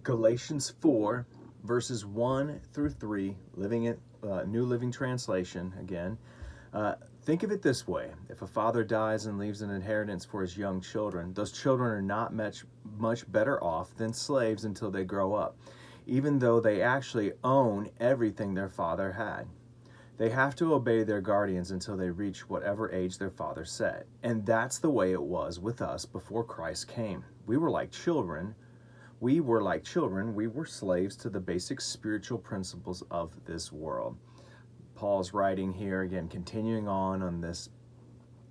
Galatians 4, verses 1 through 3, New Living Translation again. Think of it this way. If a father dies and leaves an inheritance for his young children, those children are not much better off than slaves until they grow up, even though they actually own everything their father had. They have to obey their guardians until they reach whatever age their father set. And that's the way it was with us before Christ came. We were like children. We were slaves to the basic spiritual principles of this world. Paul's writing here, again, continuing on this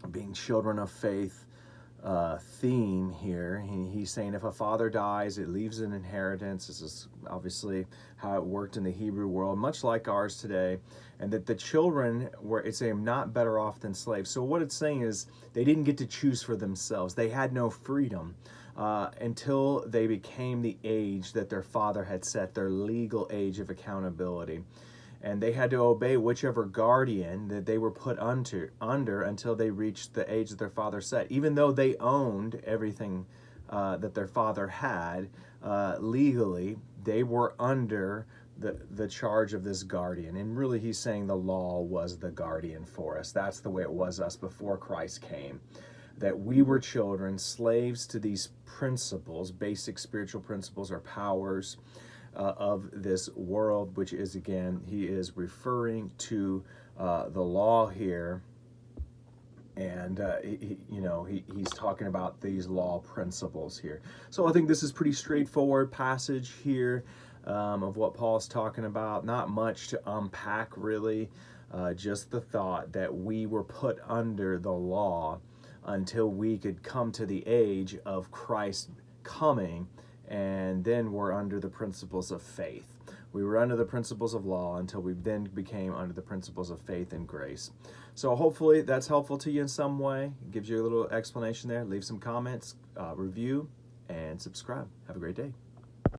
being children of faith theme here. He's saying if a father dies, it leaves an inheritance. This is obviously how it worked in the Hebrew world, much like ours today. And that the children were, it's saying, not better off than slaves. So what it's saying is they didn't get to choose for themselves. They had no freedom until they became the age that their father had set, their legal age of accountability. And they had to obey whichever guardian that they were put under until they reached the age that their father set. Even though they owned everything that their father had legally, they were under the charge of this guardian. And really, he's saying the law was the guardian for us. That's the way it was us before Christ came. That we were children, slaves to these principles, basic spiritual principles or powers of this world, which is, again, he is referring to the law here, and he's talking about these law principles here. So I think this is pretty straightforward passage here of what Paul's talking about. Not much to unpack, really. Just the thought that we were put under the law until we could come to the age of Christ coming, and then we're under the principles of faith. We were under the principles of law until we then became under the principles of faith and grace. So hopefully that's helpful to you in some way. It gives you a little explanation there. Leave some comments, review, and subscribe. Have a great day.